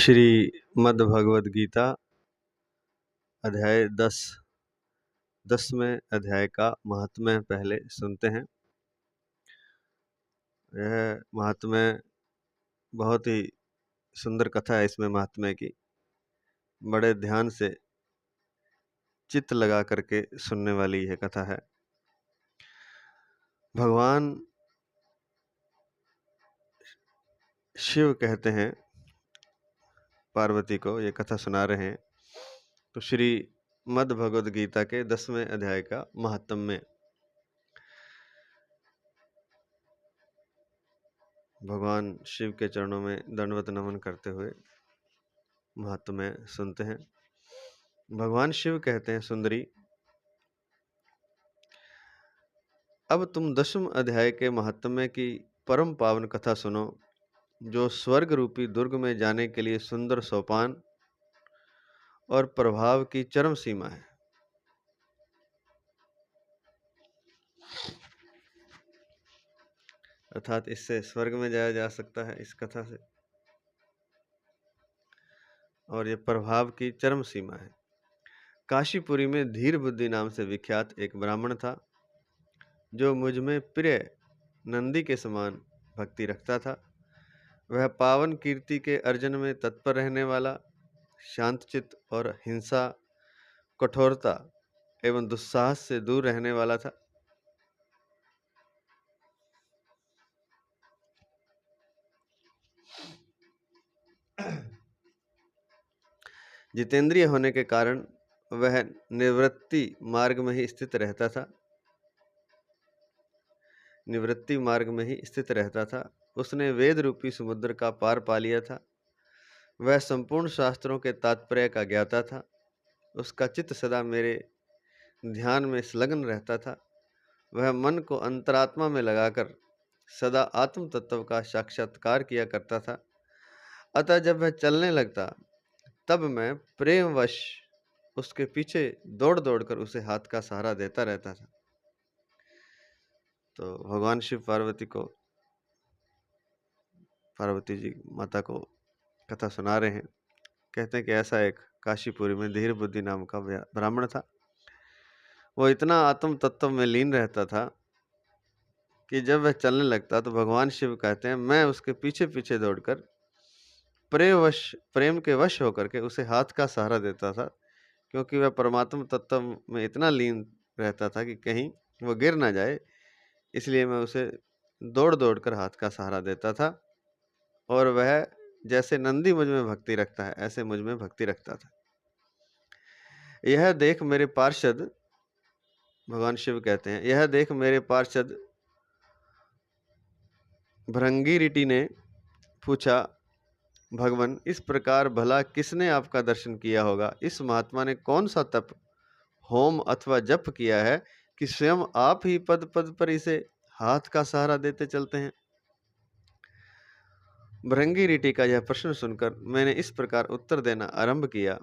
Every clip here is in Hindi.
श्रीमद्भगवद गीता अध्याय 10वें अध्याय का महात्म्य पहले सुनते हैं। यह महात्म्य बहुत ही सुंदर कथा है। इसमें महात्म्य की बड़े ध्यान से चित्त लगा करके सुनने वाली यह कथा है। भगवान शिव कहते हैं पार्वती को, ये कथा सुना रहे हैं। तो श्रीमद् भगवद गीता के 10वें अध्याय का महात्म्य भगवान शिव के चरणों में दंडवत नमन करते हुए महात्म्य सुनते हैं। भगवान शिव कहते हैं, सुंदरी, अब तुम 10वें अध्याय के महात्म्य की परम पावन कथा सुनो, जो स्वर्ग रूपी दुर्ग में जाने के लिए सुंदर सोपान और प्रभाव की चरम सीमा है। अर्थात इससे स्वर्ग में जाया जा सकता है इस कथा से, और ये प्रभाव की चरम सीमा है। काशीपुरी में धीर बुद्धि नाम से विख्यात एक ब्राह्मण था, जो मुझ में प्रिय नंदी के समान भक्ति रखता था। वह पावन कीर्ति के अर्जन में तत्पर रहने वाला, शांतचित्त और हिंसा, कठोरता एवं दुस्साहस से दूर रहने वाला था। जितेंद्रिय होने के कारण वह निवृत्ति मार्ग में ही स्थित रहता था। उसने वेद रूपी समुद्र का पार पा लिया था। वह संपूर्ण शास्त्रों के तात्पर्य का ज्ञाता था। उसका चित्त सदा मेरे ध्यान में संलग्न रहता था। वह मन को अंतरात्मा में लगाकर सदा आत्म तत्व का साक्षात्कार किया करता था। अतः जब वह चलने लगता, तब मैं प्रेमवश उसके पीछे दौड़ दौड़ कर उसे हाथ का सहारा देता रहता था। तो भगवान शिव पार्वती जी माता को कथा सुना रहे हैं। कहते हैं कि ऐसा एक काशीपुरी में धीर बुद्धि नाम का ब्राह्मण था। वो इतना आत्म तत्व में लीन रहता था कि जब वह चलने लगता तो भगवान शिव कहते हैं, मैं उसके पीछे पीछे दौड़कर प्रेम के वश होकर के उसे हाथ का सहारा देता था, क्योंकि वह परमात्मा तत्व में इतना लीन रहता था कि कहीं वो गिर ना जाए। इसलिए मैं उसे दौड़ दौड़ कर हाथ का सहारा देता था, और वह जैसे नंदी मुझ में भक्ति रखता है, ऐसे मुझ में भक्ति रखता था। यह देख मेरे पार्षद, भगवान शिव कहते हैं, यह देख मेरे पार्षद भृंगीरिटी ने पूछा, भगवान, इस प्रकार भला किसने आपका दर्शन किया होगा? इस महात्मा ने कौन सा तप, होम अथवा जप किया है कि स्वयं आप ही पद पद पर इसे हाथ का सहारा देते चलते हैं? भृंगीरिटी का यह प्रश्न सुनकर मैंने इस प्रकार उत्तर देना आरंभ किया।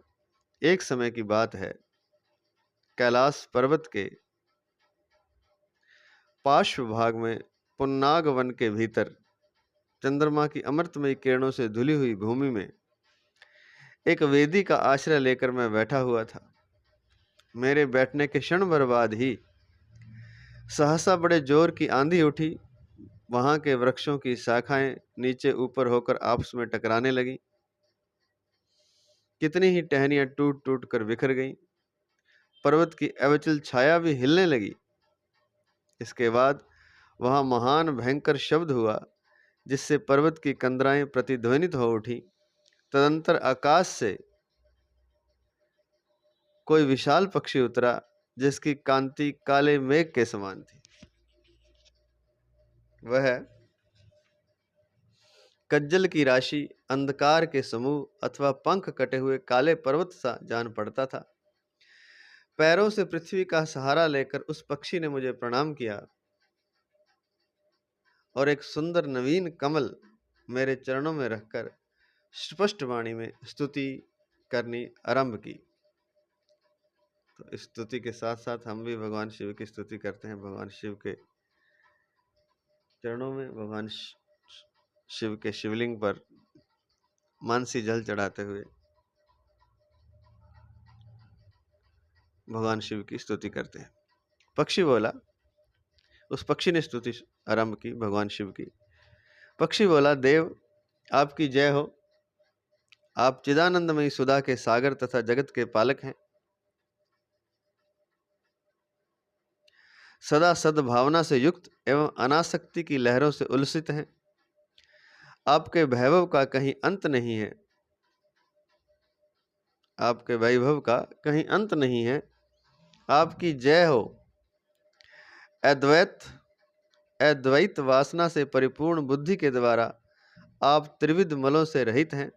एक समय की बात है, कैलाश पर्वत के पार्श्व भाग में पुन्नाग वन के भीतर चंद्रमा की अमृतमयी किरणों से धुली हुई भूमि में एक वेदी का आश्रय लेकर मैं बैठा हुआ था। मेरे बैठने के क्षण भर बाद ही सहसा बड़े जोर की आंधी उठी। वहां के वृक्षों की शाखाएं नीचे ऊपर होकर आपस में टकराने लगी। कितनी ही टहनियां टूट टूट कर बिखर गईं। पर्वत की अविचल छाया भी हिलने लगी। इसके बाद वहां महान भयंकर शब्द हुआ, जिससे पर्वत की कंदराएं प्रतिध्वनित हो उठी। तदंतर आकाश से कोई विशाल पक्षी उतरा, जिसकी कांति काले मेघ के समान थी। वह कज्जल की राशि, अंधकार के समूह अथवा पंख कटे हुए काले पर्वत सा जान पड़ता था। पैरों से पृथ्वी का सहारा लेकर उस पक्षी ने मुझे प्रणाम किया और एक सुंदर नवीन कमल मेरे चरणों में रखकर स्पष्ट वाणी में स्तुति करनी आरंभ की। तो इस स्तुति के साथ साथ हम भी भगवान शिव की स्तुति करते हैं। भगवान शिव के चरणों में, भगवान शिव के शिवलिंग पर मानसी जल चढ़ाते हुए भगवान शिव की स्तुति करते हैं। पक्षी बोला, उस पक्षी ने स्तुति आरंभ की भगवान शिव की। पक्षी बोला, देव आपकी जय हो। आप चिदानंदमयी सुधा के सागर तथा जगत के पालक हैं। सदा सद्भावना से युक्त एवं अनासक्ति की लहरों से उल्लसित हैं। आपके वैभव का कहीं अंत नहीं है। आपके वैभव का कहीं अंत नहीं है। आपकी जय हो। अद्वैत वासना से परिपूर्ण बुद्धि के द्वारा आप त्रिविध मलों से रहित हैं।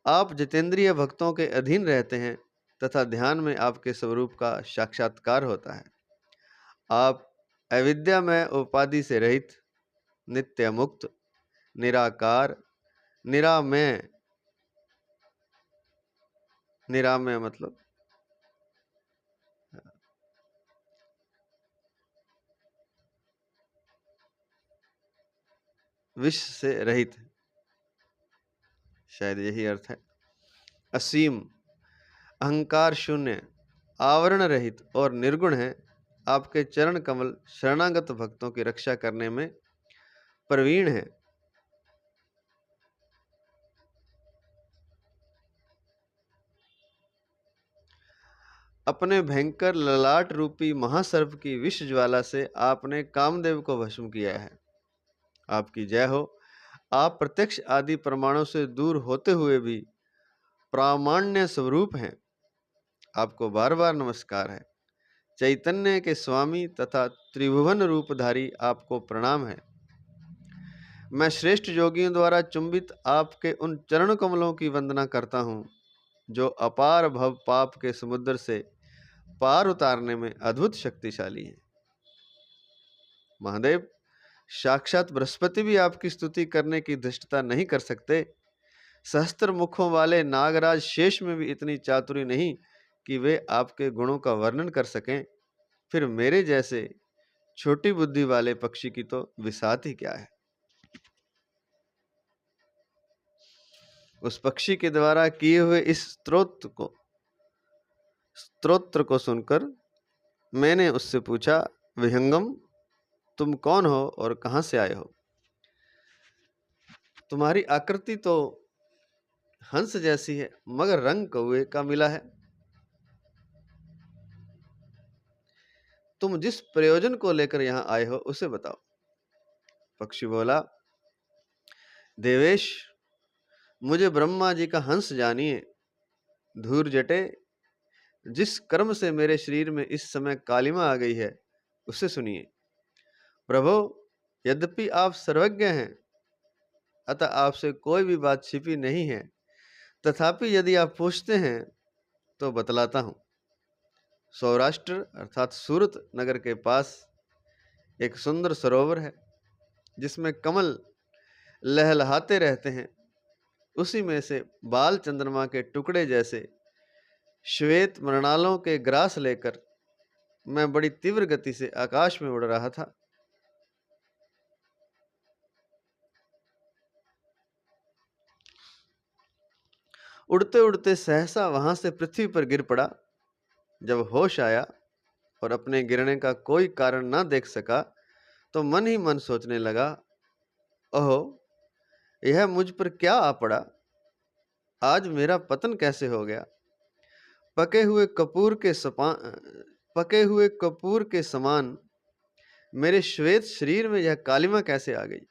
आप जितेंद्रिय भक्तों के अधीन रहते हैं तथा ध्यान में आपके स्वरूप का साक्षात्कार होता है। आप अविद्या में उपाधि से रहित, नित्य मुक्त, निराकार, निरामय। निरामय मतलब विष से रहित, शायद यही अर्थ है। असीम, अहंकार शून्य, आवरण रहित और निर्गुण है। आपके चरण कमल शरणागत भक्तों की रक्षा करने में प्रवीण है। अपने भयंकर ललाट रूपी महासर्प की विष ज्वाला से आपने कामदेव को भस्म किया है। आपकी जय हो। आप प्रत्यक्ष आदि प्रमाणों से दूर होते हुए भी प्रामाण्य स्वरूप हैं। आपको बार बार नमस्कार है। चैतन्य के स्वामी तथा त्रिभुवन रूपधारी आपको प्रणाम है। मैं श्रेष्ठ योगियों द्वारा चुंबित आपके उन चरण कमलों की वंदना करता हूँ जो अपार भव पाप के समुद्र से पार उतारने में अद्भुत शक्तिशाली है। महादेव, साक्षात बृहस्पति भी आपकी स्तुति करने की धृष्टता नहीं कर सकते। सहस्त्र मुखों वाले नागराज शेष में भी इतनी चातुरी नहीं कि वे आपके गुणों का वर्णन कर सकें। फिर मेरे जैसे छोटी बुद्धि वाले पक्षी की तो विसात ही क्या है। उस पक्षी के द्वारा किए हुए इस स्तोत्र को सुनकर मैंने उससे पूछा, विहंगम, तुम कौन हो और कहां से आए हो? तुम्हारी आकृति तो हंस जैसी है, मगर रंग कौवे का मिला है। तुम जिस प्रयोजन को लेकर यहाँ आए हो उसे बताओ। पक्षी बोला, देवेश, मुझे ब्रह्मा जी का हंस जानिए। धूर जटे, जिस कर्म से मेरे शरीर में इस समय कालिमा आ गई है उसे सुनिए। प्रभो, यद्यपि आप सर्वज्ञ हैं, अतः आपसे कोई भी बात छिपी नहीं है, तथापि यदि आप पूछते हैं तो बतलाता हूं। सौराष्ट्र अर्थात सूरत नगर के पास एक सुंदर सरोवर है जिसमें कमल लहलहाते रहते हैं। उसी में से बाल चंद्रमा के टुकड़े जैसे श्वेत मृणालों के ग्रास लेकर मैं बड़ी तीव्र गति से आकाश में उड़ रहा था। उड़ते उड़ते सहसा वहां से पृथ्वी पर गिर पड़ा। जब होश आया और अपने गिरने का कोई कारण ना देख सका तो मन ही मन सोचने लगा, ओहो, यह मुझ पर क्या आ पड़ा? आज मेरा पतन कैसे हो गया? पके हुए कपूर के समान मेरे श्वेत शरीर में यह कालिमा कैसे आ गई?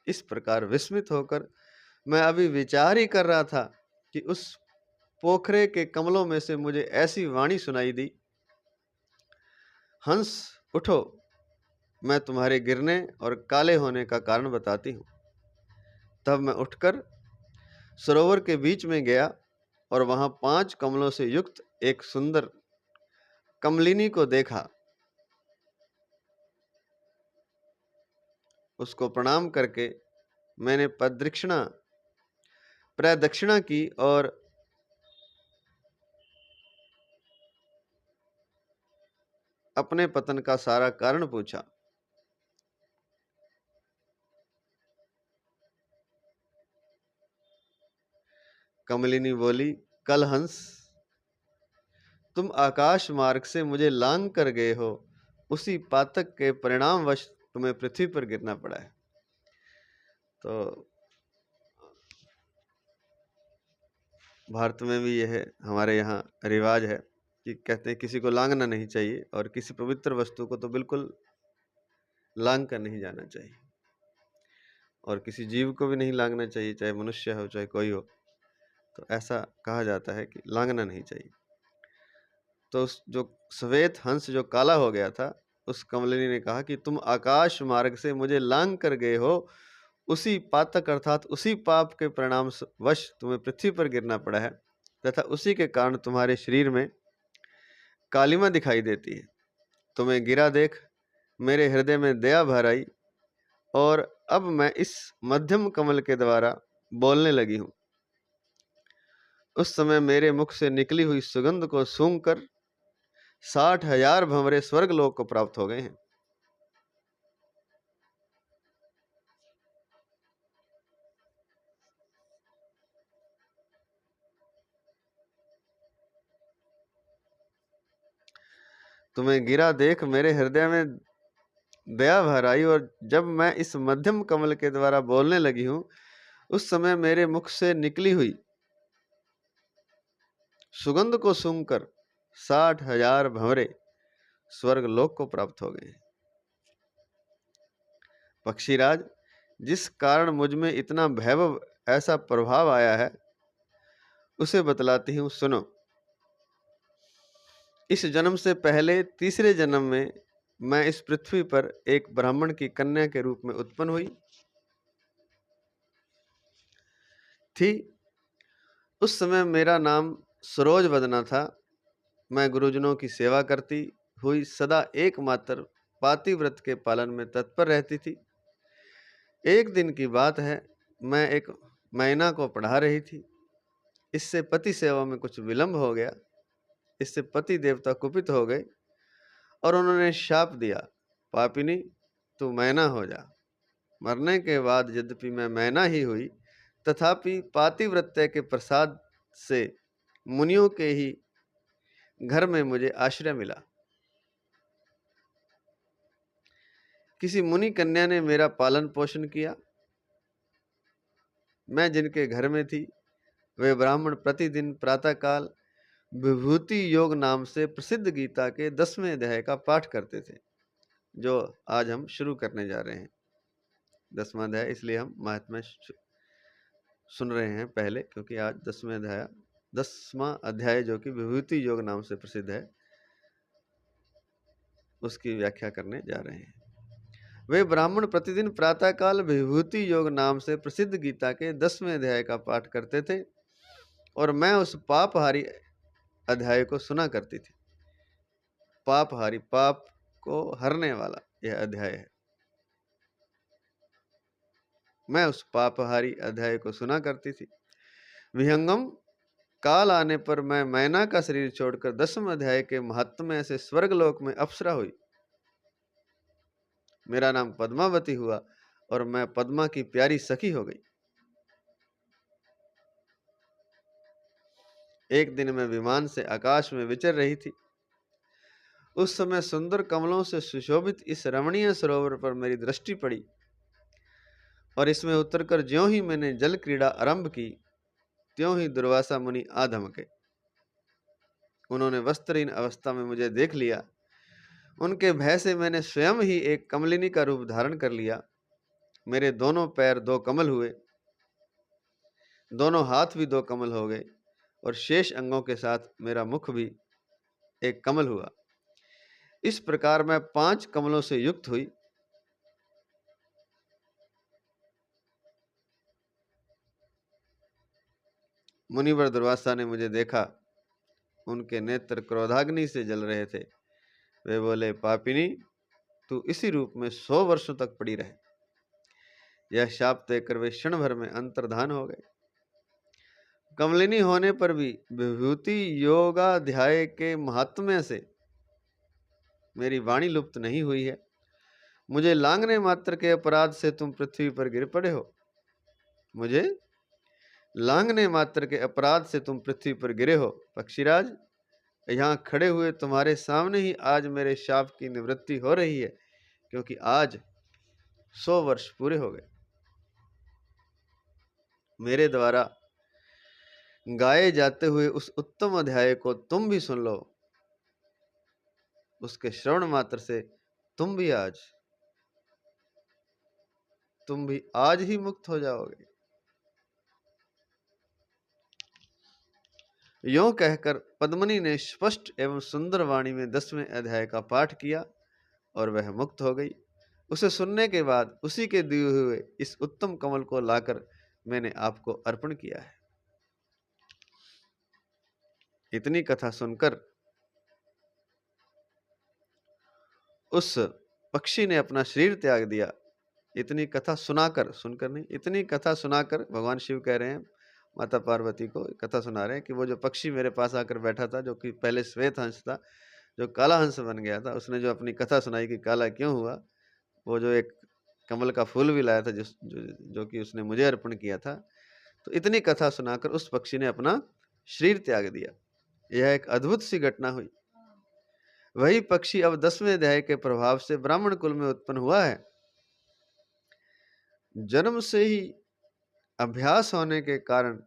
इस प्रकार विस्मित होकर मैं अभी विचार ही कर रहा था कि उस पोखरे के कमलों में से मुझे ऐसी वाणी सुनाई दी, हंस उठो, मैं तुम्हारे गिरने और काले होने का कारण बताती हूं। तब मैं उठकर सरोवर के बीच में गया और वहां 5 कमलों से युक्त एक सुंदर कमलिनी को देखा। उसको प्रणाम करके मैंने प्रदक्षिणा की और अपने पतन का सारा कारण पूछा। कमलिनी बोली, कल हंस, तुम आकाश मार्ग से मुझे लांग कर गए हो, उसी पातक के परिणामवश तुम्हें पृथ्वी पर गिरना पड़ा है। तो भारत में भी यह हमारे यहाँ रिवाज है कि कहते हैं किसी को लांघना नहीं चाहिए, और किसी पवित्र वस्तु को तो बिल्कुल लांघ कर नहीं जाना चाहिए, और किसी जीव को भी नहीं लांघना चाहिए, चाहे मनुष्य हो चाहे कोई हो। तो ऐसा कहा जाता है कि लांघना नहीं चाहिए। तो उस जो श्वेत हंस जो काला हो गया था, उस कमलिनी ने कहा कि तुम आकाश मार्ग से मुझे लांघ कर गए हो, उसी पातक अर्थात उसी पाप के परिणाम वश तुम्हें पृथ्वी पर गिरना पड़ा है, तथा उसी के कारण तुम्हारे शरीर में कालिमा दिखाई देती है। तुम्हें गिरा देख मेरे हृदय में दया भर आई, और अब मैं इस मध्यम कमल के द्वारा बोलने लगी हूं। उस समय मेरे मुख से निकली हुई सुगंध को सूंघकर 60,000 भंवरे स्वर्ग लोक को प्राप्त हो गए हैं। तुम्हें गिरा देख मेरे हृदय में दया भर आई, और जब मैं इस मध्यम कमल के द्वारा बोलने लगी हूं, उस समय मेरे मुख से निकली हुई सुगंध को सूंघकर 60,000 भंवरे स्वर्ग लोक को प्राप्त हो गए। पक्षीराज, जिस कारण मुझ में इतना वैभव ऐसा प्रभाव आया है, उसे बतलाती हूं, सुनो। इस जन्म से पहले तीसरे जन्म में मैं इस पृथ्वी पर एक ब्राह्मण की कन्या के रूप में उत्पन्न हुई थी। उस समय मेरा नाम सरोज वदना था। मैं गुरुजनों की सेवा करती हुई सदा एकमात्र पातिव्रत के पालन में तत्पर रहती थी। एक दिन की बात है, मैं एक मैना को पढ़ा रही थी। इससे पति सेवा में कुछ विलंब हो गया। इससे पति देवता कुपित हो गए और उन्होंने शाप दिया, पापिनी तू मैना हो जा। मरने के बाद यद्यपि मैं मैना ही हुई, तथापि पातिव्रत्य के प्रसाद से मुनियों के ही घर में मुझे आश्रय मिला। किसी मुनि कन्या ने मेरा पालन पोषण किया। मैं जिनके घर में थी, वे ब्राह्मण प्रतिदिन प्रातःकाल विभूति योग नाम से प्रसिद्ध गीता के 10वें अध्याय का पाठ करते थे, जो आज हम शुरू करने जा रहे हैं। 10वां अध्याय इसलिए हम महात्म्य सुन रहे हैं पहले, क्योंकि आज 10वां अध्याय जो कि विभूति योग नाम से प्रसिद्ध है, उसकी व्याख्या करने जा रहे हैं। वे ब्राह्मण प्रतिदिन प्रातःकाल विभूति योग नाम से प्रसिद्ध गीता के 10वें अध्याय का पाठ करते थे, और मैं उस पापहारी अध्याय को सुना करती थी। पापहारी, पाप को हरने वाला यह अध्याय है। मैं उस पापहारी अध्याय को सुना करती थी। विहंगम काल आने पर मैं मैना का शरीर छोड़कर 10वें अध्याय के महात्म्य से स्वर्गलोक में अप्सरा हुई। मेरा नाम पद्मावती हुआ और मैं पद्मा की प्यारी सखी हो गई। एक दिन मैं विमान से आकाश में विचर रही थी। उस समय सुंदर कमलों से सुशोभित इस रमणीय सरोवर पर मेरी दृष्टि पड़ी, और इसमें उतरकर ज्यों ही मैंने जल क्रीड़ा आरंभ की, त्यों ही दुर्वासा मुनि आ धमके। उन्होंने वस्त्रहीन अवस्था में मुझे देख लिया। उनके भय से मैंने स्वयं ही एक कमलिनी का रूप धारण कर लिया। मेरे दोनों पैर 2 कमल हुए, दोनों हाथ भी 2 कमल हो गए, और शेष अंगों के साथ मेरा मुख भी एक कमल हुआ। इस प्रकार मैं 5 कमलों से युक्त हुई। मुनिवर दुर्वासा ने मुझे देखा। उनके नेत्र क्रोधाग्नि से जल रहे थे। वे बोले, पापिनी, तू इसी रूप में 100 वर्षों तक पड़ी रहे। यह शाप देकर वे क्षण भर में अंतर्धान हो गए। कमलिनी होने पर भी विभूति योगाध्याय के महात्म्य से मेरी वाणी लुप्त नहीं हुई है। मुझे लांघने मात्र के अपराध से तुम पृथ्वी पर गिर पड़े हो। मुझे लांघने मात्र के अपराध से तुम पृथ्वी पर गिरे हो। पक्षीराज, यहाँ खड़े हुए तुम्हारे सामने ही आज मेरे शाप की निवृत्ति हो रही है, क्योंकि आज 100 वर्ष पूरे हो गए। मेरे द्वारा गाए जाते हुए उस उत्तम अध्याय को तुम भी सुन लो। उसके श्रवण मात्र से तुम भी आज ही मुक्त हो जाओगे। यों कहकर पद्मिनी ने स्पष्ट एवं सुंदर वाणी में 10वें अध्याय का पाठ किया और वह मुक्त हो गई। उसे सुनने के बाद उसी के दिए हुए इस उत्तम कमल को लाकर मैंने आपको अर्पण किया है। इतनी कथा सुनकर उस पक्षी ने अपना शरीर त्याग दिया। इतनी कथा सुनाकर, सुनकर नहीं, इतनी कथा सुनाकर भगवान शिव कह रहे हैं, माता पार्वती को कथा सुना रहे हैं कि वो जो पक्षी मेरे पास आकर बैठा था, जो कि पहले श्वेत हंस था, जो काला हंस बन गया था, उसने जो अपनी कथा सुनाई कि काला क्यों हुआ, वो जो एक कमल का फूल भी लाया था जो कि उसने मुझे अर्पण किया था, तो इतनी कथा सुनाकर उस पक्षी ने अपना शरीर त्याग दिया। यह एक अद्भुत सी घटना हुई। वही पक्षी अब 10वें अध्याय के प्रभाव से ब्राह्मण कुल में उत्पन्न हुआ है। जन्म से ही अभ्यास होने के कारण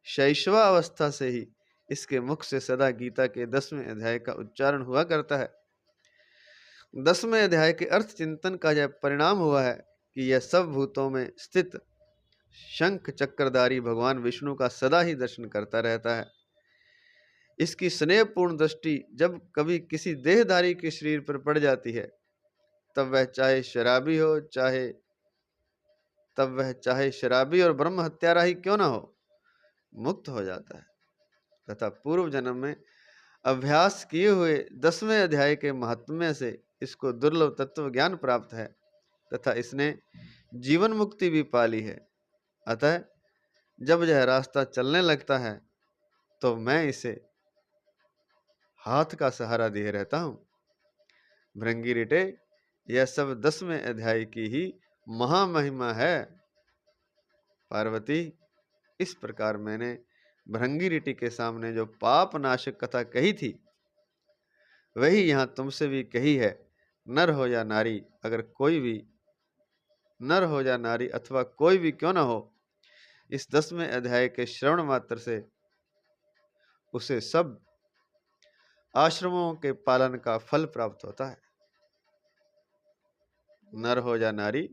शैशवावस्था से ही इसके मुख से सदा गीता के 10वें अध्याय का उच्चारण हुआ करता है। 10वें अध्याय के अर्थ चिंतन का यह परिणाम हुआ है कि यह सब भूतों में स्थित शंख चक्रधारी भगवान विष्णु का सदा ही दर्शन करता रहता है। इसकी स्नेहपूर्ण दृष्टि जब कभी किसी देहधारी के शरीर पर पड़ जाती है, तब वह चाहे शराबी और ब्रह्म हत्यारा ही क्यों ना हो, मुक्त हो जाता है तथा पूर्व जन्म में अभ्यास किए हुए 10वें अध्याय के महात्म्य से इसको दुर्लभ तत्व ज्ञान प्राप्त है तथा इसने जीवन मुक्ति भी पाली है। अतः जब यह रास्ता चलने लगता है तो मैं इसे हाथ का सहारा दिए रहता हूं। भृंगी रिटे, यह सब 10वें अध्याय की ही महामहिमा है। पार्वती, इस प्रकार मैंने भृंगी ऋटि के सामने जो पाप नाशक कथा कही थी, वही यहाँ तुमसे भी कही है। नर हो या नारी, अथवा कोई भी क्यों न हो, इस 10वें अध्याय के श्रवण मात्र से उसे सब आश्रमों के पालन का फल प्राप्त होता है। नर हो या नारी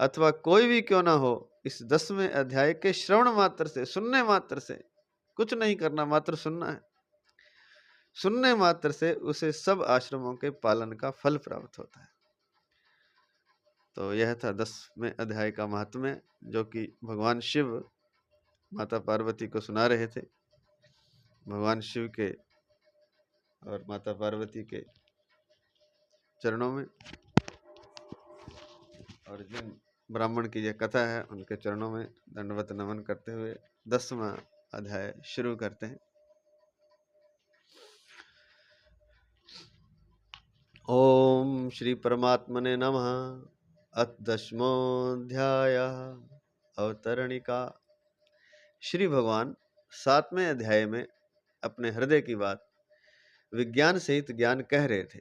अथवा कोई भी क्यों ना हो, इस 10वें अध्याय के श्रवण मात्र से, सुनने मात्र से, कुछ नहीं करना, मात्र सुनना है, सुनने मात्र से उसे सब आश्रमों के पालन का फल प्राप्त होता है। तो यह था 10वें अध्याय का महात्म्य, जो कि भगवान शिव माता पार्वती को सुना रहे थे। भगवान शिव के और माता पार्वती के चरणों में, और जिन ब्राह्मण की यह कथा है उनके चरणों में दंडवत नमन करते हुए 10वां अध्याय शुरू करते हैं। ओम श्री परमात्मने नमः। अथ 10वां अवतरणिका। श्री भगवान 7वें अध्याय में अपने हृदय की बात विज्ञान सहित ज्ञान कह रहे थे।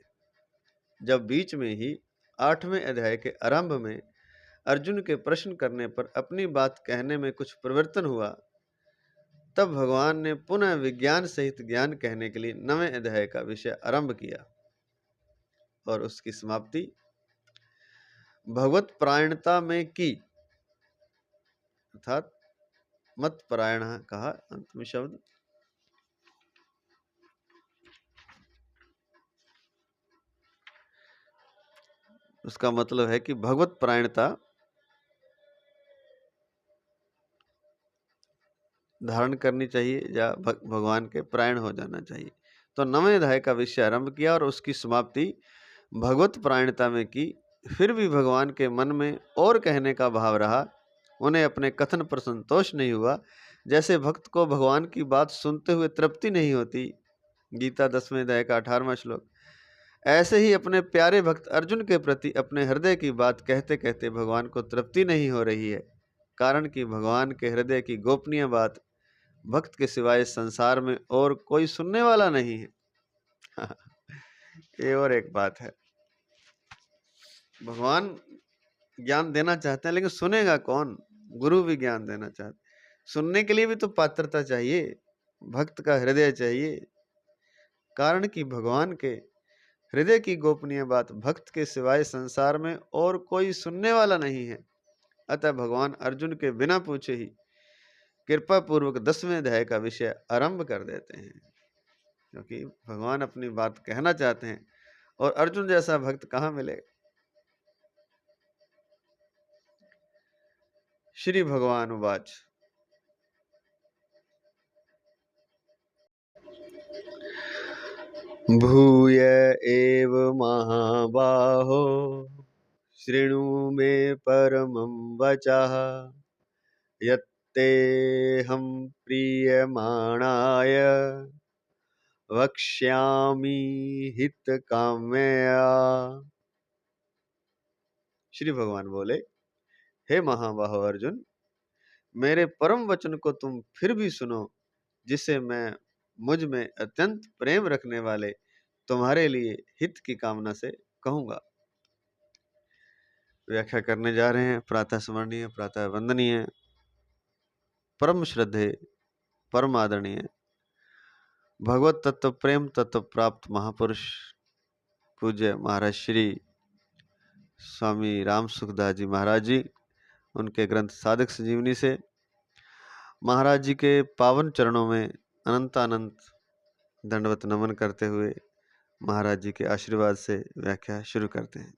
जब बीच में ही 8वें अध्याय के आरंभ में अर्जुन के प्रश्न करने पर अपनी बात कहने में कुछ परिवर्तन हुआ, तब भगवान ने पुनः विज्ञान सहित ज्ञान कहने के लिए 9वें अध्याय का विषय आरंभ किया और उसकी समाप्ति भगवत परायणता में की, अर्थात मत परायण कहा अंतिम शब्द। उसका मतलब है कि भगवत परायणता धारण करनी चाहिए या भगवान के परायण हो जाना चाहिए। तो 9वें अध्याय का विषय आरंभ किया और उसकी समाप्ति भगवत परायणता में की। फिर भी भगवान के मन में और कहने का भाव रहा। उन्हें अपने कथन पर संतोष नहीं हुआ। जैसे भक्त को भगवान की बात सुनते हुए तृप्ति नहीं होती, गीता 10वें अध्याय का 18वां श्लोक, ऐसे ही अपने प्यारे भक्त अर्जुन के प्रति अपने हृदय की बात कहते कहते भगवान को तृप्ति नहीं हो रही है। कारण कि भगवान के हृदय की गोपनीय बात भक्त के सिवाय संसार में और कोई सुनने वाला नहीं है। ये और एक बात है, भगवान ज्ञान देना चाहते हैं लेकिन सुनेगा कौन? गुरु भी ज्ञान देना चाहते, सुनने के लिए भी तो पात्रता चाहिए, भक्त का हृदय चाहिए। कारण कि भगवान के हृदय की गोपनीय बात भक्त के सिवाय संसार में और कोई सुनने वाला नहीं है। अतः भगवान अर्जुन के बिना पूछे ही कृपा पूर्वक 10वें अध्याय का विषय आरंभ कर देते हैं, क्योंकि भगवान अपनी बात कहना चाहते हैं और अर्जुन जैसा भक्त कहाँ मिले। श्री भगवान उवाच भूय एव महाबाहो शृणु मे परमं वचः यत्तेऽहं प्रीयमाणाय वक्ष्यामि हितकाम्यया। श्री भगवान बोले, हे महाबाहो अर्जुन, मेरे परम वचन को तुम फिर भी सुनो, जिसे मैं मुझ में अत्यंत प्रेम रखने वाले तुम्हारे लिए हित की कामना से कहूंगा। व्याख्या करने जा रहे हैं। प्रातः स्मरणीय, प्रातः वंदनीय, परम श्रद्धे, परम आदरणीय, भगवत तत्व प्रेम तत्व प्राप्त महापुरुष पूज्य महाराज श्री स्वामी राम सुखदास जी महाराज जी, उनके ग्रंथ साधक संजीवनी से महाराज जी के पावन चरणों में अनंत अनंत दंडवत नमन करते हुए महाराज जी के आशीर्वाद से व्याख्या शुरू करते हैं।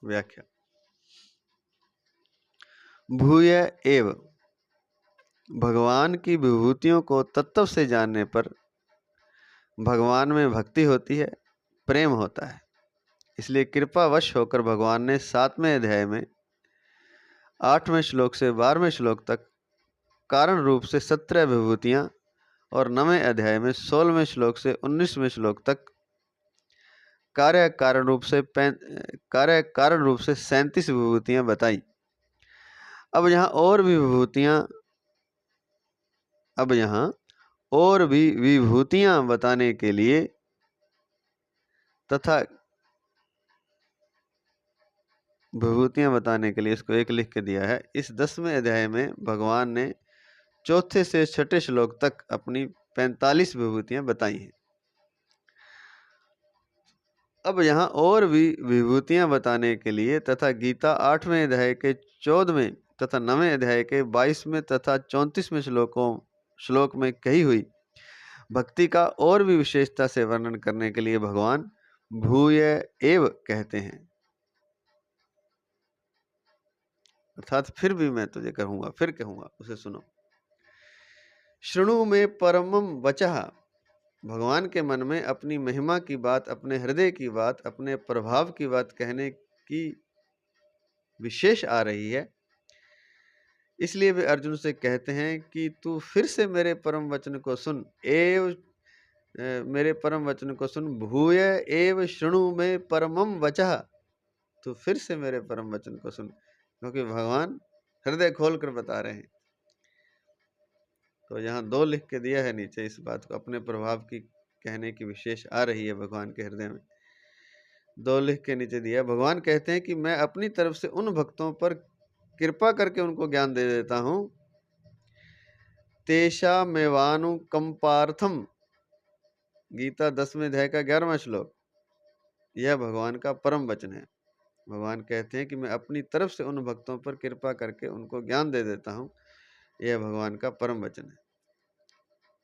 व्याख्या। भूय एव, भगवान की विभूतियों को तत्व से जानने पर भगवान में भक्ति होती है, प्रेम होता है। इसलिए कृपावश होकर भगवान ने 7वें अध्याय में 8वें श्लोक से 12वें श्लोक तक कारण रूप से 17 विभूतियां और 9वें अध्याय में 16वें श्लोक से 19वें श्लोक तक कार्य कारण रूप से 37 विभूतियां बताई। अब यहाँ और भी विभूतियां बताने के लिए तथा विभूतियां बताने के लिए इसको एक लिख के दिया है। इस 10वें अध्याय में भगवान ने चौथे से छठे श्लोक तक अपनी 45 विभूतियां बताई हैं। अब यहाँ और भी विभूतियां बताने के लिए तथा गीता 8वें अध्याय के 14वें तथा 9वें अध्याय के 22वें तथा 34वें श्लोक में कही हुई भक्ति का और भी विशेषता से वर्णन करने के लिए भगवान भूय एव कहते हैं, अर्थात फिर भी मैं तुझे कहूंगा, फिर कहूंगा, उसे सुनो। शृणु में परमम वचः, भगवान के मन में अपनी महिमा की बात, अपने हृदय की बात, अपने प्रभाव की बात कहने की विशेष आ रही है। इसलिए वे अर्जुन से कहते हैं कि तू फिर से मेरे परम वचन को सुन, मेरे परम वचन को सुन। भूय एव शृणु में परमम वचः, तू फिर से मेरे परम वचन को सुन, क्योंकि भगवान हृदय खोल कर बता रहे हैं। तो यहाँ 2 लिख के दिया है नीचे, इस बात को अपने प्रभाव की कहने की विशेष आ रही है भगवान के हृदय में। 2 लिख के नीचे दिया। भगवान कहते हैं कि मैं अपनी तरफ से उन भक्तों पर कृपा करके उनको ज्ञान दे देता हूँ। तेषामेवानुकंपार्थम, गीता 10वें अध्याय का 11वां श्लोक, यह भगवान का परम वचन है। भगवान कहते हैं कि मैं अपनी तरफ से उन भक्तों पर कृपा करके उनको ज्ञान दे देता हूँ, यह भगवान का परम वचन है।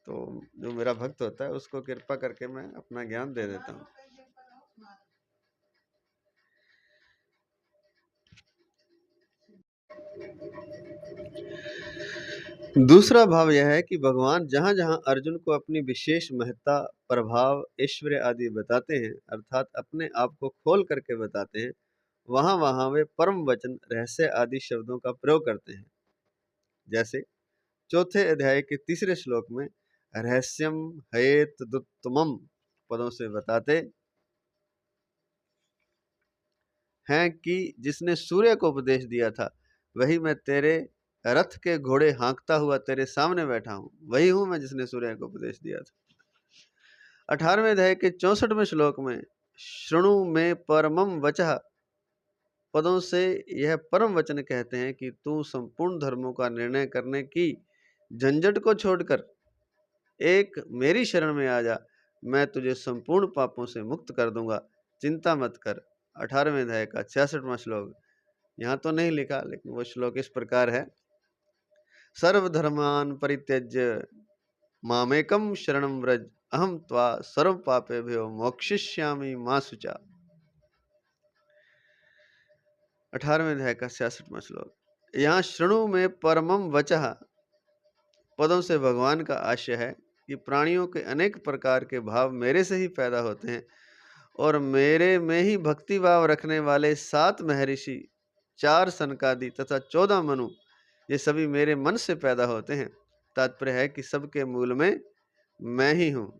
तो जो मेरा भक्त होता है उसको कृपा करके मैं अपना ज्ञान दे देता हूँ। दूसरा भाव यह है कि भगवान जहाँ जहाँ अर्जुन को अपनी विशेष महत्ता, प्रभाव, ऐश्वर्य आदि बताते हैं, अर्थात अपने आप को खोल करके बताते हैं, वहाँ वहाँ वे परम वचन, रहस्य आदि शब्दों का प्रयोग करते हैं। जैसे चौथे अध्याय के 3 श्लोक में रहस्यम हयेत दुत्तमम पदों से बताते हैं कि जिसने सूर्य को उपदेश दिया था, वही मैं तेरे रथ के घोड़े हाँकता हुआ तेरे सामने बैठा हूँ। वही हूँ मैं जिसने सूर्य को उपदेश दिया था। 18वें अध्याय के 64वें श्लोक में शृणु में परमम वचः पदों से यह परम वचन कहते हैं कि तू संपूर्ण धर्मों का निर्णय करने की झंझट को छोड़कर एक मेरी शरण में आ जा, मैं तुझे संपूर्ण पापों से मुक्त कर दूंगा, चिंता मत कर। 18वें अध्याय का 66वां श्लोक। यहाँ तो नहीं लिखा, लेकिन वो श्लोक इस प्रकार है। सर्वधर्मान् परित्यज्य मामेकं शरणं व्रज, अहम त्वा सर्व पापेभ्यो मोक्षयिष्यामि मा शुचा। 18वें अध्याय का 66वां श्लोक। यहाँ शृणु में परमम वचः पदों से भगवान का आशय है कि प्राणियों के अनेक प्रकार के भाव मेरे से ही पैदा होते हैं और मेरे में ही भक्ति भाव रखने वाले 7 महर्षि, 4 सनकादि तथा 14 मनु, ये सभी मेरे मन से पैदा होते हैं। तात्पर्य है कि सबके मूल में मैं ही हूँ।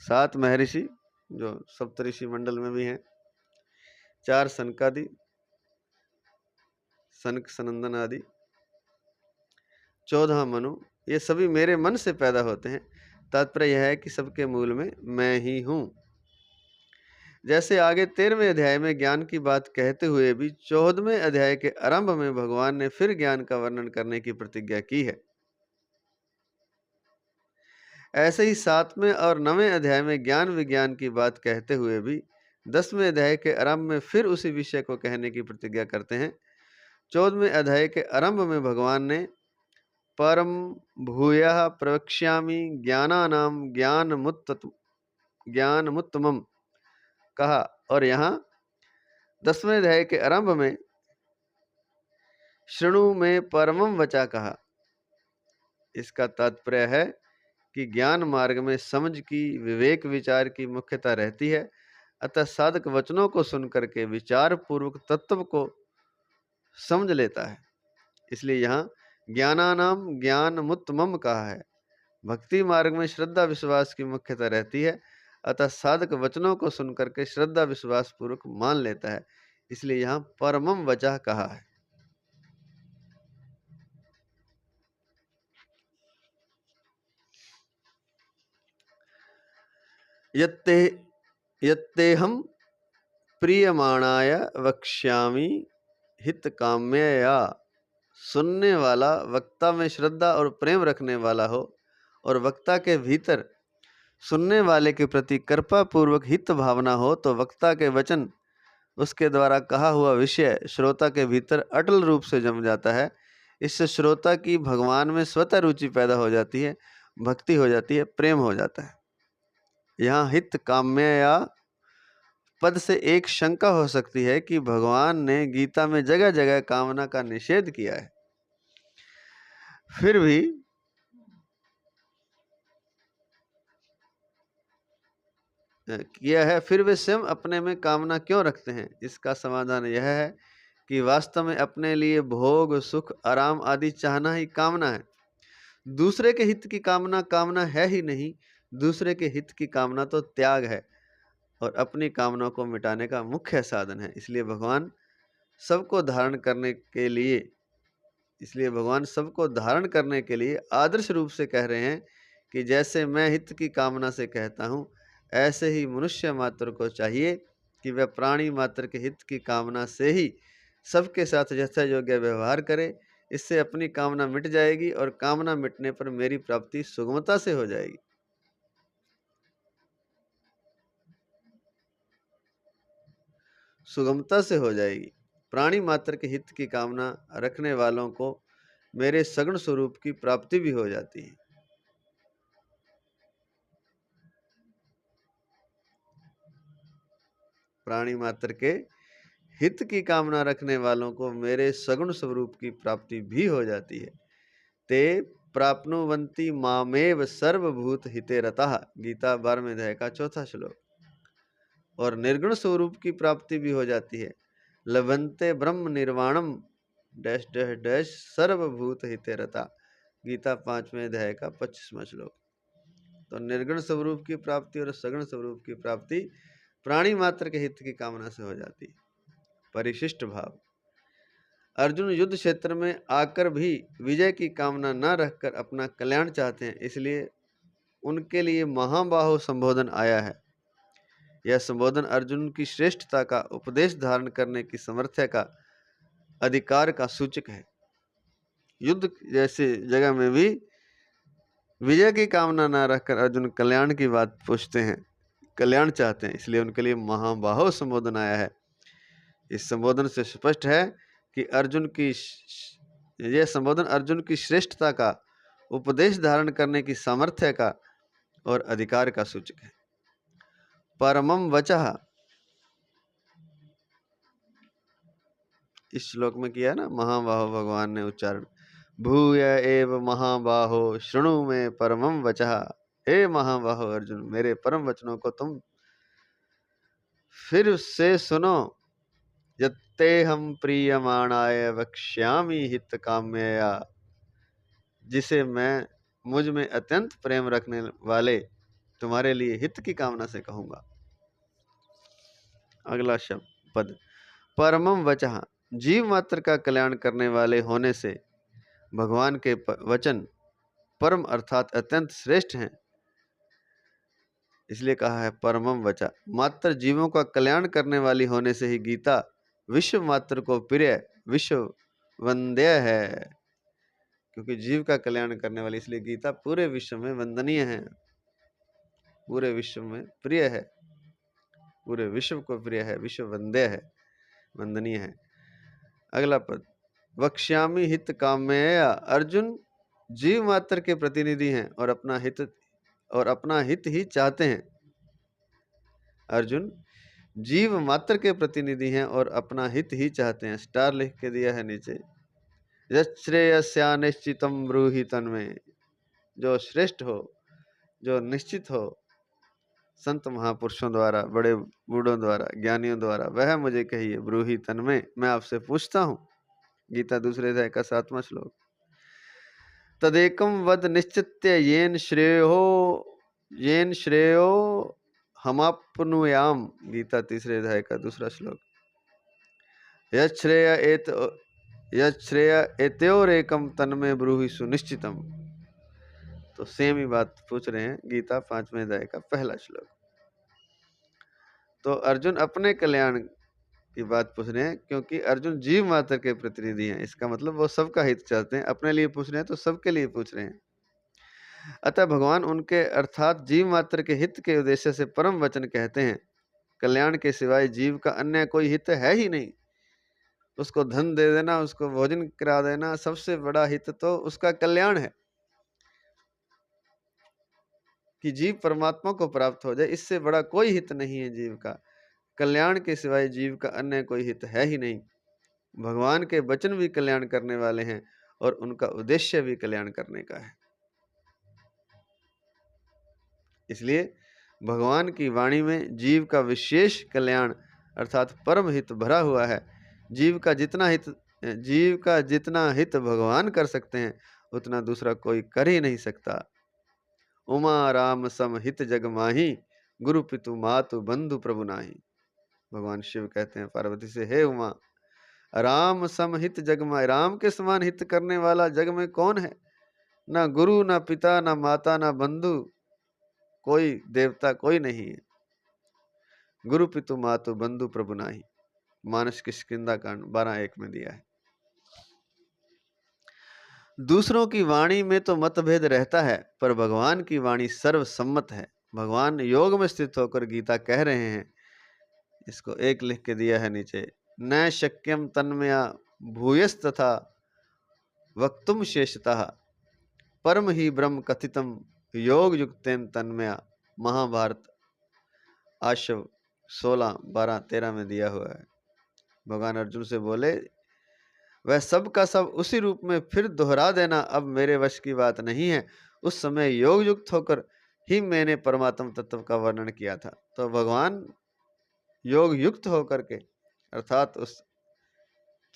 7 महर्षि जो सप्तऋषि मंडल में भी हैं, 4 सनकादि, सनक सनंदन आदि, 14 मनु, ये सभी मेरे मन से पैदा होते हैं। तात्पर्य यह है कि सबके मूल में मैं ही हूँ। जैसे आगे 13वें अध्याय में ज्ञान की बात कहते हुए भी 14वें अध्याय के आरंभ में भगवान ने फिर ज्ञान का वर्णन करने की प्रतिज्ञा की है। ऐसे ही 7वें और 9वें अध्याय में ज्ञान विज्ञान की बात कहते हुए भी 10वें अध्याय के आरंभ में फिर उसी विषय को कहने की प्रतिज्ञा करते हैं। 14वें अध्याय के आरंभ में भगवान ने परम भूयः प्रवक्ष्यामि ज्ञानानाम ज्ञानमुत्तमम् कहा और यहाँ 10वें अध्याय के आरंभ में शृणु में परमम वचा कहा। इसका तात्पर्य है कि ज्ञान मार्ग में समझ की, विवेक विचार की मुख्यता रहती है, अतः साधक वचनों को सुनकर के विचार पूर्वक तत्व को समझ लेता है। इसलिए यहाँ ज्ञानानाम ज्ञानमुत्तमम् कहा है। भक्ति मार्ग में श्रद्धा विश्वास की मुख्यता रहती है, अतः साधक वचनों को सुनकर के श्रद्धा विश्वास पूर्वक मान लेता है। इसलिए यहाँ परमम वचः कहा है। यत्तेहं प्रियमाणाय वक्ष्यामि हित काम्यया। सुनने वाला वक्ता में श्रद्धा और प्रेम रखने वाला हो और वक्ता के भीतर सुनने वाले के प्रति कृपा पूर्वक हित भावना हो, तो वक्ता के वचन, उसके द्वारा कहा हुआ विषय श्रोता के भीतर अटल रूप से जम जाता है। इससे श्रोता की भगवान में स्वतः रुचि पैदा हो जाती है, भक्ति हो जाती है, प्रेम हो जाता है। यहाँ हित काम्यया पद से एक शंका हो सकती है कि भगवान ने गीता में जगह जगह कामना का निषेध किया है, फिर भी किया है, फिर वे स्वयं अपने में कामना क्यों रखते हैं? इसका समाधान यह है कि वास्तव में अपने लिए भोग, सुख, आराम आदि चाहना ही कामना है। दूसरे के हित की कामना कामना है ही नहीं। दूसरे के हित की कामना तो त्याग है और अपनी कामना को मिटाने का मुख्य साधन है। इसलिए भगवान सबको धारण करने के लिए आदर्श रूप से कह रहे हैं कि जैसे मैं हित की कामना से कहता हूँ, ऐसे ही मनुष्य मात्र को चाहिए कि वह प्राणी मात्र के हित की कामना से ही सबके साथ यथा योग्य व्यवहार करे। इससे अपनी कामना मिट जाएगी और कामना मिटने पर मेरी प्राप्ति सुगमता से हो जाएगी। प्राणी मात्र के हित की कामना रखने वालों को मेरे सगुण स्वरूप की प्राप्ति भी हो जाती है। प्राणी मात्र के हित की कामना रखने वालों को मेरे सगुण स्वरूप की प्राप्ति भी हो जाती है। ते प्राप्नुवन्ति मामेव सर्वभूत हिते रतः। गीता 12वें अध्याय का 4था श्लोक। और निर्गुण स्वरूप की प्राप्ति भी हो जाती है। लभन्ते ब्रह्म निर्वाणम डैश डैश डैश सर्वभूत हिते रता। गीता 5वें अध्याय का 25वां श्लोक। तो निर्गुण स्वरूप की प्राप्ति और सगुण स्वरूप की प्राप्ति प्राणी मात्र के हित की कामना से हो जाती है। परिशिष्ट भाव। अर्जुन युद्ध क्षेत्र में आकर भी विजय की कामना न रखकर अपना कल्याण चाहते हैं, इसलिए उनके लिए महाबाहो संबोधन आया है। यह संबोधन अर्जुन की श्रेष्ठता का, उपदेश धारण करने की सामर्थ्य का, अधिकार का सूचक है। युद्ध जैसे जगह में भी विजय की कामना न रखकर अर्जुन कल्याण की बात पूछते हैं, कल्याण चाहते हैं, इसलिए उनके लिए महाबाहो संबोधन आया है। इस संबोधन से स्पष्ट है कि यह संबोधन अर्जुन की श्रेष्ठता का, उपदेश धारण करने की सामर्थ्य का और अधिकार का सूचक है। परमम वचः, इस श्लोक में किया ना महाबाहो भगवान ने उच्चारण, भूय एव महाबाहो शृणु में परमम वचः। हे महाबाहो अर्जुन, मेरे परम वचनों को तुम फिर से सुनो। यत्ते हम प्रीयमाणाय वक्ष्यामि हित काम्यया, जिसे मैं मुझ में अत्यंत प्रेम रखने वाले तुम्हारे लिए हित की कामना से कहूंगा। अगला शब्द पद, परमम वचः, जीव मात्र का कल्याण करने वाले होने से भगवान के वचन परम अर्थात अत्यंत श्रेष्ठ हैं, इसलिए कहा है परमम वचा। मात्र जीवों का कल्याण करने वाली होने से ही गीता विश्व मात्र को प्रिय, विश्व वंद्य है। क्योंकि जीव का कल्याण करने वाली, इसलिए गीता पूरे विश्व में वंदनीय है, पूरे विश्व में प्रिय है, पूरे विश्व को प्रिय है, विश्व वंद्य है, वंदनीय है। अगला पद, वक्ष्यामि हित काम्यया, अर्जुन जीव मात्र के प्रतिनिधि हैं और अपना हित ही चाहते हैं। अर्जुन जीव मात्र के प्रतिनिधि हैं और अपना हित ही चाहते हैं। स्टार लिख के दिया है नीचे, यश्रेयस्या निश्चितम ब्रूहि तन्मे, जो श्रेष्ठ हो, जो निश्चित हो संत महापुरुषों द्वारा, बड़े बूढ़ों द्वारा, ज्ञानियों द्वारा, वह मुझे कहिए। ब्रूहि तन्मे, मैं आपसे पूछता हूँ। गीता दूसरे अध्याय का 7वां श्लोक, तदेकम वद निश्चित्य येन श्रेयो हमाप्नुयाम, गीता तीसरे अध्याय का 2 श्लोक, यच्छ्रेय एत्योरेकम तन्मे ब्रूहि सुनिश्चितम। तो सेम ही बात पूछ रहे हैं, गीता 5वें अध्याय का 1 श्लोक। तो अर्जुन अपने कल्याण की बात पूछ रहे हैं, क्योंकि अर्जुन जीव मात्र के प्रतिनिधि हैं। इसका मतलब वो सबका हित चाहते हैं, अपने लिए पूछ रहे हैं तो सबके लिए पूछ रहे हैं। अतः भगवान उनके अर्थात जीव मात्र के हित के उद्देश्य से परम वचन कहते हैं। कल्याण के सिवाय जीव का अन्य कोई हित है ही नहीं। उसको धन दे देना, उसको भोजन करा देना, सबसे बड़ा हित तो उसका कल्याण है कि जीव परमात्मा को प्राप्त हो जाए। इससे बड़ा कोई हित नहीं है जीव का। कल्याण के सिवाय जीव का अन्य कोई हित है ही नहीं। भगवान के वचन भी कल्याण करने वाले हैं और उनका उद्देश्य भी कल्याण करने का है। इसलिए भगवान की वाणी में जीव का विशेष कल्याण अर्थात परम हित भरा हुआ है। जीव का जितना हित भगवान कर सकते हैं, उतना दूसरा कोई कर ही नहीं सकता। उमा राम सम हित जग माही, गुरु पितु मातु बंधु प्रभु नाही। भगवान शिव कहते हैं पार्वती से, हे उमा, राम सम हित जग माही, राम के समान हित करने वाला जग में कौन है? ना गुरु, ना पिता, ना माता, ना बंधु, कोई देवता कोई नहीं है। गुरु पितु मातु बंधु प्रभु नाही, मानस किष्किंधा कांड 12:1 में दिया है। दूसरों की वाणी में तो मतभेद रहता है, पर भगवान की वाणी सर्वसम्मत है। भगवान योग में स्थित होकर गीता कह रहे हैं। इसको 1 लिख के दिया है नीचे, न शक्यम तन्मया भूयस्तथा वक्तुम शेषतः, परम ही ब्रह्म कथितम योग युक्तेन तन्मया। महाभारत आशव 16:12-13 में दिया हुआ है। भगवान अर्जुन से बोले, वह सब का सब उसी रूप में फिर दोहरा देना अब मेरे वश की बात नहीं है। उस समय योग युक्त होकर ही मैंने परमात्म तत्व का वर्णन किया था। तो भगवान योग युक्त होकर के अर्थात उस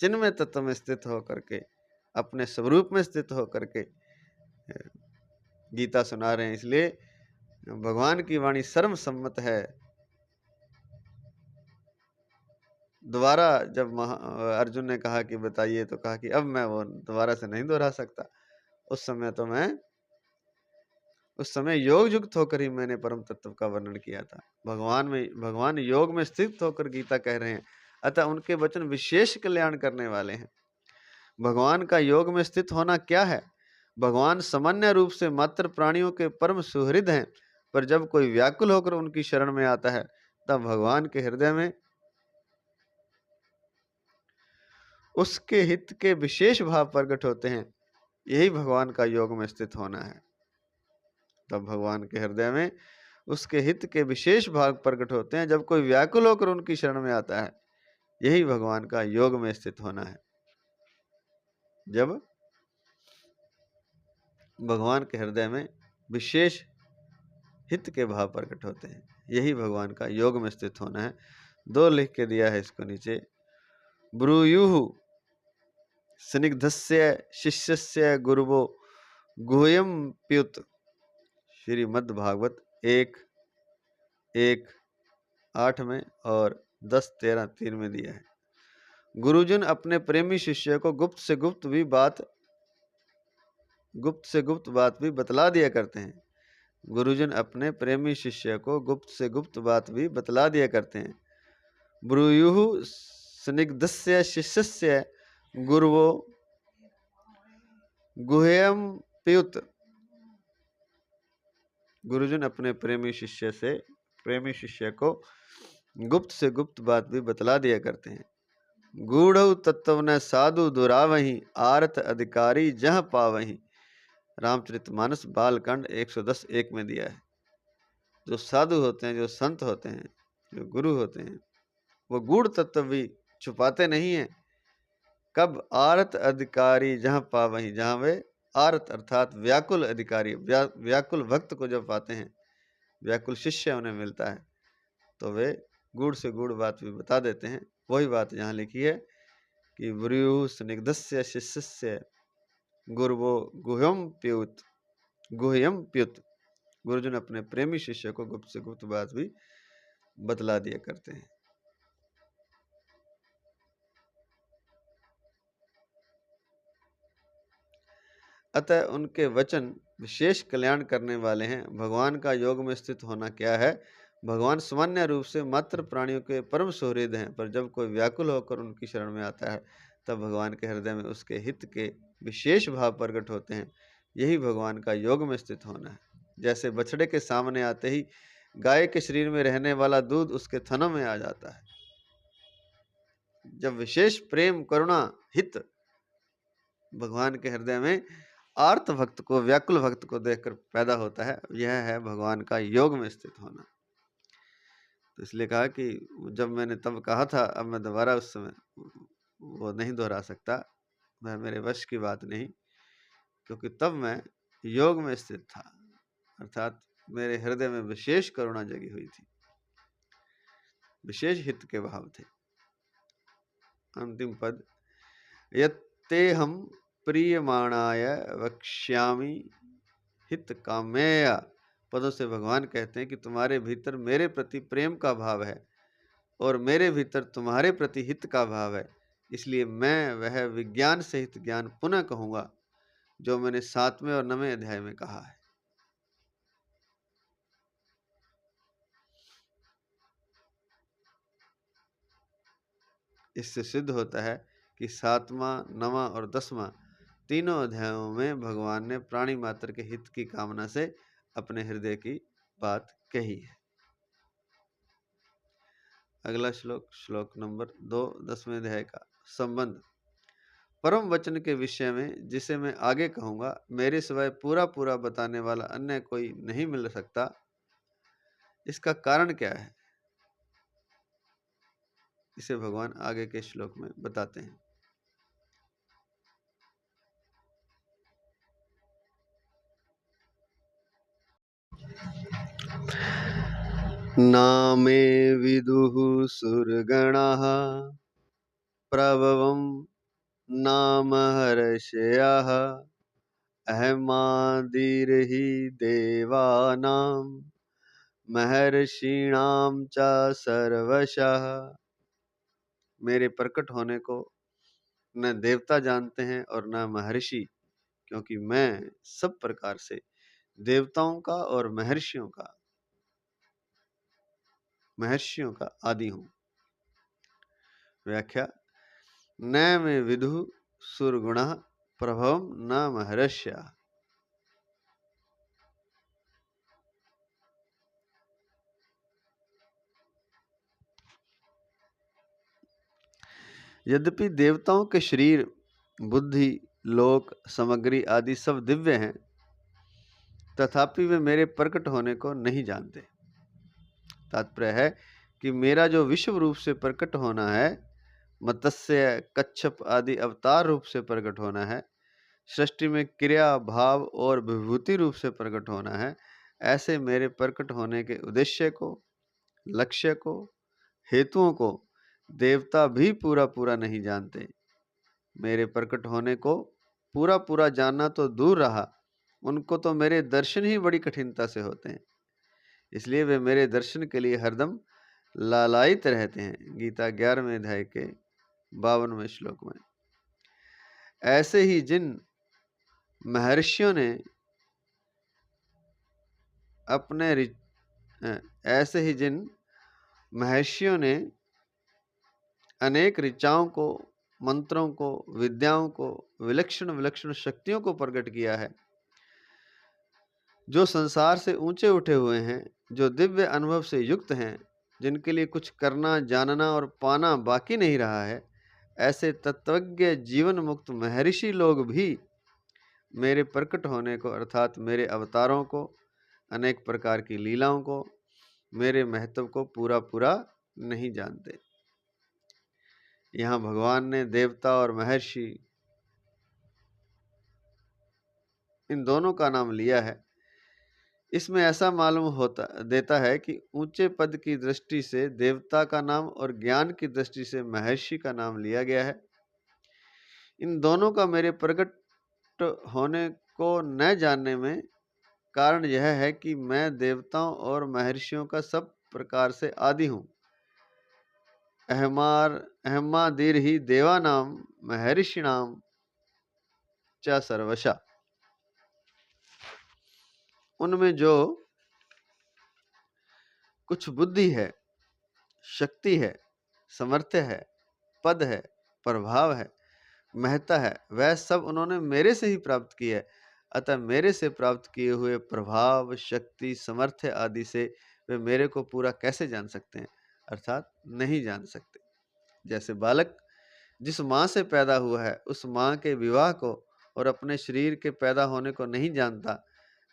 चिन्मय तत्व में स्थित होकर के, अपने स्वरूप में स्थित होकर के गीता सुना रहे हैं। इसलिए भगवान की वाणी सर्वसम्मत है। दोबारा जब अर्जुन ने कहा कि बताइए, तो कहा कि अब मैं वो दोबारा से नहीं दोहरा सकता। उस समय योग युक्त होकर ही मैंने परम तत्व का वर्णन किया था। भगवान योग में स्थित होकर गीता कह रहे हैं, अतः उनके वचन विशेष कल्याण करने वाले हैं। भगवान का योग में स्थित होना क्या है? भगवान सामान्य रूप से मात्र प्राणियों के परम सुहृद हैं, पर जब कोई व्याकुल होकर उनकी शरण में आता है, तब भगवान के हृदय में उसके हित के विशेष भाव प्रकट होते हैं। यही भगवान का योग में स्थित होना है। तब भगवान के हृदय में उसके हित के विशेष भाव प्रकट होते हैं जब कोई व्याकुल होकर उनकी शरण में आता है। यही भगवान का योग में स्थित होना है। जब भगवान के हृदय में विशेष हित के भाव प्रकट होते हैं, यही भगवान का योग में स्थित होना है। 2 लिख के दिया है इसको नीचे। ब्रूयुः स्निग्धस्य शिष्यस्य गुरुवो गुह्यं प्युत। श्रीमद् भागवत 1:1-8 में और 10:13-3 में दिया है। गुरुजन अपने प्रेमी शिष्य को गुप्त से गुप्त बात भी बतला दिया करते हैं। गुरुजन अपने प्रेमी शिष्य को गुप्त से गुप्त बात भी बतला दिया करते हैं। ब्रूयुः स्निग्धस्य शिष्यस्य गुरुवो गुह्यं प्युत। गुरुजन अपने प्रेमी शिष्य को गुप्त से गुप्त बात भी बतला दिया करते हैं। गूढ़ तत्व न साधु दुरावही, आर्थ अधिकारी जह पावही। रामचरितमानस बालकांड 110:1 में दिया है। जो साधु होते हैं, जो संत होते हैं, जो गुरु होते हैं, वो गूढ़ तत्व भी छुपाते नहीं हैं। कब? आर्त अधिकारी जहाँ पावही, जहाँ वे आर्त अर्थात व्याकुल अधिकारी, व्याकुल भक्त को जब पाते हैं, व्याकुल शिष्य उन्हें मिलता है, तो वे गूढ़ से गूढ़ बात भी बता देते हैं। वही बात यहाँ लिखी है कि ब्रूयुः स्निग्धस्य शिष्यस्य गुरुवो गुह्यं प्युत। गुरुजन अपने प्रेमी शिष्य को गुप्त से गुप्त बात भी बतला दिया करते हैं। अतः उनके वचन विशेष कल्याण करने वाले हैं। भगवान का योग में स्थित होना क्या है? भगवान सामान्य रूप से मात्र प्राणियों के परम सुहृद हैं, पर जब कोई व्याकुल होकर उनकी शरण में आता है, तब भगवान के हृदय में उसके हित के विशेष भाव प्रकट होते हैं। यही भगवान का योग में स्थित होना है। जैसे बछड़े के सामने आते ही गाय के शरीर में रहने वाला दूध उसके थनों में आ जाता है। जब विशेष प्रेम, करुणा, हित भगवान के हृदय में आर्त भक्त को, व्याकुल भक्त को देखकर पैदा होता है, यह है भगवान का योग में स्थित होना। तो इसलिए कहा कि जब मैंने तब कहा था, अब मैं दोबारा उस समय वो नहीं दोहरा सकता, वह मेरे वश की बात नहीं, क्योंकि तब मैं योग में स्थित था, अर्थात मेरे हृदय में विशेष करुणा जगी हुई थी, विशेष हित के भाव थे। अंतिम पद, यत्ते हम प्रियमाणाय वक्ष्यामि हित कामेय। पदों से भगवान कहते हैं कि तुम्हारे भीतर मेरे प्रति प्रेम का भाव है और मेरे भीतर तुम्हारे प्रति हित का भाव है, इसलिए मैं वह विज्ञान सहित ज्ञान पुनः कहूंगा जो मैंने 7वें और 9वें अध्याय में कहा है। इससे सिद्ध होता है कि 7वां, 9वां और 10वां तीनों अध्यायों में भगवान ने प्राणी मात्र के हित की कामना से अपने हृदय की बात कही है। अगला श्लोक नंबर 2, 10वें अध्याय का संबंध। परम वचन के विषय में जिसे मैं आगे कहूंगा, मेरे सिवाय पूरा बताने वाला अन्य कोई नहीं मिल सकता। इसका कारण क्या है, इसे भगवान आगे के श्लोक में बताते हैं। नामे विदुः सुरगणाः प्रभवं नाम हर्षयः अहमादिर्हि देवानां महर्षीणां च सर्वशः मेरे प्रकट होने को न देवता जानते हैं और न महर्षि, क्योंकि मैं सब प्रकार से देवताओं का और महर्षियों का आदि हूँ। व्याख्या: न मे विदुः सुरगुणः प्रभवं न महर्षयः। यद्यपि देवताओं के शरीर, बुद्धि, लोक, सामग्री आदि सब दिव्य हैं, तथापि वे मेरे प्रकट होने को नहीं जानते। तात्पर्य है कि मेरा जो विश्व रूप से प्रकट होना है, मत्स्य, कच्छप आदि अवतार रूप से प्रकट होना है, सृष्टि में क्रिया, भाव और विभूति रूप से प्रकट होना है, ऐसे मेरे प्रकट होने के उद्देश्य को, लक्ष्य को, हेतुओं को देवता भी पूरा पूरा नहीं जानते। मेरे प्रकट होने को पूरा पूरा जानना तो दूर रहा, उनको तो मेरे दर्शन ही बड़ी कठिनता से होते हैं। इसलिए वे मेरे दर्शन के लिए हरदम लालायित रहते हैं। गीता 11वें अध्याय के 52वें श्लोक में। ऐसे ही जिन महर्षियों ने अनेक ऋचाओं को, मंत्रों को, विद्याओं को, विलक्षण विलक्षण शक्तियों को प्रकट किया है, जो संसार से ऊंचे उठे हुए हैं, जो दिव्य अनुभव से युक्त हैं, जिनके लिए कुछ करना, जानना और पाना बाकी नहीं रहा है, ऐसे तत्वज्ञ जीवन मुक्त महर्षि लोग भी मेरे प्रकट होने को अर्थात मेरे अवतारों को, अनेक प्रकार की लीलाओं को, मेरे महत्व को पूरा पूरा नहीं जानते। यहाँ भगवान ने देवता और महर्षि इन दोनों का नाम लिया है। इसमें ऐसा मालूम देता है कि ऊंचे पद की दृष्टि से देवता का नाम और ज्ञान की दृष्टि से महर्षि का नाम लिया गया है। इन दोनों का मेरे प्रकट होने को न जानने में कारण यह है कि मैं देवताओं और महर्षियों का सब प्रकार से आदि हूँ। अहमादिर ही देवानाम महर्षिणाम च सर्वशः। उनमें जो कुछ बुद्धि है, शक्ति है, समर्थ्य है, पद है, प्रभाव है, महत्ता है, वह सब उन्होंने मेरे से ही प्राप्त की है। अतः मेरे से प्राप्त किए हुए प्रभाव, शक्ति, समर्थ्य आदि से वे मेरे को पूरा कैसे जान सकते हैं, अर्थात नहीं जान सकते। जैसे बालक जिस माँ से पैदा हुआ है उस माँ के विवाह को और अपने शरीर के पैदा होने को नहीं जानता,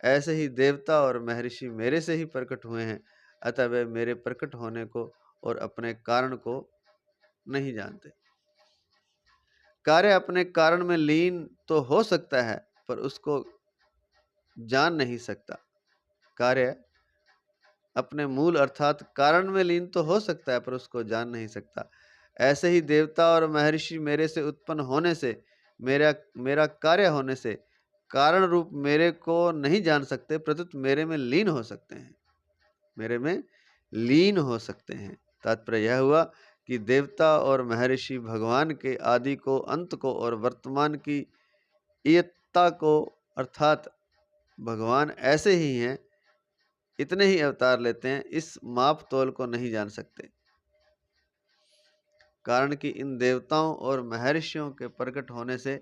ऐसे ही देवता और महर्षि मेरे से ही प्रकट हुए हैं, अतः वे मेरे प्रकट होने को और अपने कारण को नहीं जानते। कार्य अपने कारण में लीन तो हो सकता है पर उसको जान नहीं सकता। कार्य अपने मूल अर्थात कारण में लीन तो हो सकता है पर उसको जान नहीं सकता। ऐसे ही देवता और महर्षि मेरे से उत्पन्न होने से, मेरा कार्य होने से कारण रूप मेरे को नहीं जान सकते, प्रत्युत मेरे में लीन हो सकते हैं। तात्पर्य यह हुआ कि देवता और महर्षि भगवान के आदि को, अंत को और वर्तमान की इयत्ता को अर्थात भगवान ऐसे ही हैं, इतने ही अवतार लेते हैं, इस माप तोल को नहीं जान सकते। कारण कि इन देवताओं और महर्षियों के प्रकट होने से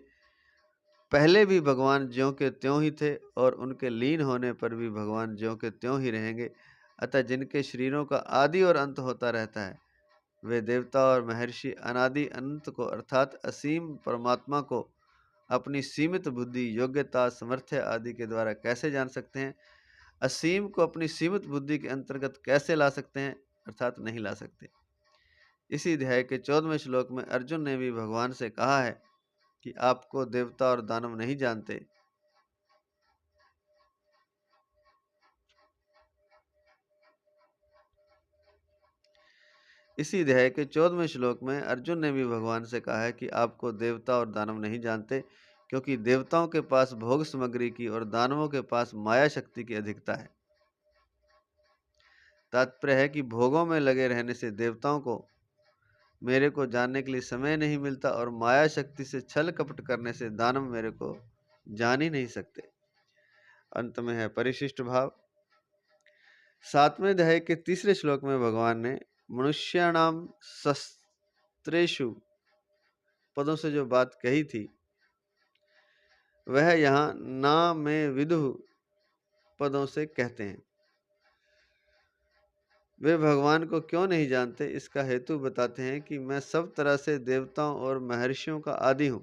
पहले भी भगवान ज्यों के त्यों ही थे और उनके लीन होने पर भी भगवान ज्यों के त्यों ही रहेंगे। अतः जिनके शरीरों का आदि और अंत होता रहता है, वे देवता और महर्षि अनादि अनंत को अर्थात असीम परमात्मा को अपनी सीमित बुद्धि, योग्यता, सामर्थ्य आदि के द्वारा कैसे जान सकते हैं? असीम को अपनी सीमित बुद्धि के अंतर्गत कैसे ला सकते हैं, अर्थात नहीं ला सकते। इसी अध्याय के 14वें श्लोक में अर्जुन ने भी भगवान से कहा है कि आपको देवता और दानव नहीं जानते। इसी अध्याय के 14वें श्लोक में अर्जुन ने भी भगवान से कहा है कि आपको देवता और दानव नहीं जानते, क्योंकि देवताओं के पास भोग सामग्री की और दानवों के पास माया शक्ति की अधिकता है। तात्पर्य है कि भोगों में लगे रहने से देवताओं को मेरे को जानने के लिए समय नहीं मिलता और माया शक्ति से छल कपट करने से दानव मेरे को जान ही नहीं सकते। अंत में है परिशिष्ट भाव। 7वें अध्याय के 3रे श्लोक में भगवान ने मनुष्याणाम शस्त्रेषु पदों से जो बात कही थी वह यहाँ ना में विदुः पदों से कहते हैं। वे भगवान को क्यों नहीं जानते, इसका हेतु बताते हैं कि मैं सब तरह से देवताओं और महर्षियों का आदि हूं।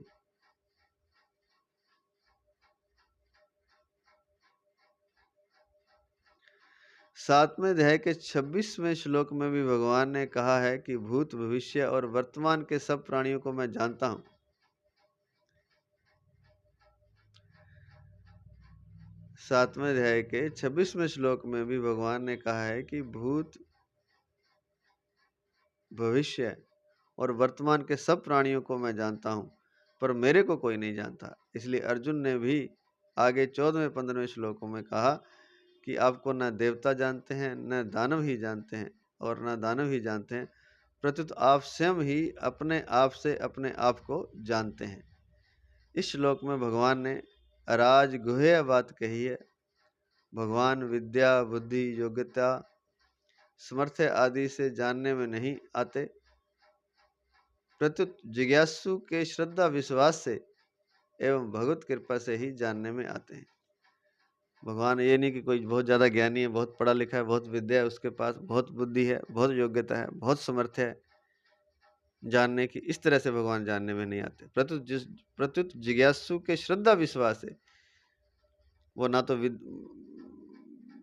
सातवें अध्याय के 26वें श्लोक में भी भगवान ने कहा है कि भूत भविष्य और वर्तमान के सब प्राणियों को मैं जानता हूं। 7वें अध्याय के 26वें श्लोक में भी भगवान ने कहा है कि भूत भविष्य और वर्तमान के सब प्राणियों को मैं जानता हूं, पर मेरे को कोई नहीं जानता। इसलिए अर्जुन ने भी आगे 14वें 15वें श्लोकों में कहा कि आपको न देवता जानते हैं, न दानव ही जानते हैं, और न दानव ही जानते हैं, प्रत्युत आप स्वयं ही अपने आप से अपने आप को जानते हैं। इस श्लोक में भगवान ने राज गुह्य बात कही है। भगवान विद्या, बुद्धि, योग्यता, सामर्थ्य आदि से जानने में नहीं आते, प्रत्युत जिज्ञासु के श्रद्धा विश्वास से एवं भगवत कृपा से ही जानने में आते हैं। भगवान ये नहीं कि कोई बहुत ज़्यादा ज्ञानी है, बहुत पढ़ा लिखा है, बहुत विद्या है उसके पास, बहुत बुद्धि है, बहुत योग्यता है, बहुत सामर्थ्य है जानने की, इस तरह से भगवान जानने में नहीं आते। प्रत्युत जिज्ञासु के श्रद्धा विश्वास है। वो ना तो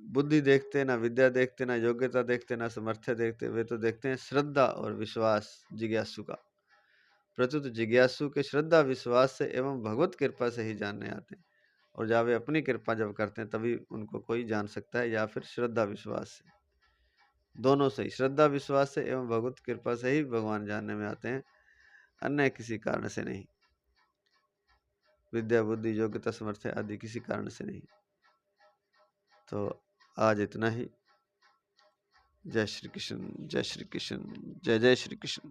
बुद्धि देखते, ना विद्या देखते, ना योग्यता देखते, ना सामर्थ्य देखते, वे तो देखते हैं श्रद्धा और विश्वास जिज्ञासु का। प्रत्युत जिज्ञासु के श्रद्धा विश्वास से एवं भगवत कृपा से ही जानने आते हैं। और जब वे अपनी कृपा जब करते हैं तभी उनको कोई जान सकता है, या फिर श्रद्धा विश्वास से, दोनों से ही, श्रद्धा विश्वास से एवं भगवत कृपा से ही भगवान जानने में आते हैं, अन्य किसी कारण से नहीं। विद्या, बुद्धि, योग्यता, सामर्थ्य आदि किसी कारण से नहीं। तो आज इतना ही। जय श्री कृष्ण, जय श्री कृष्ण, जय जय श्री कृष्ण।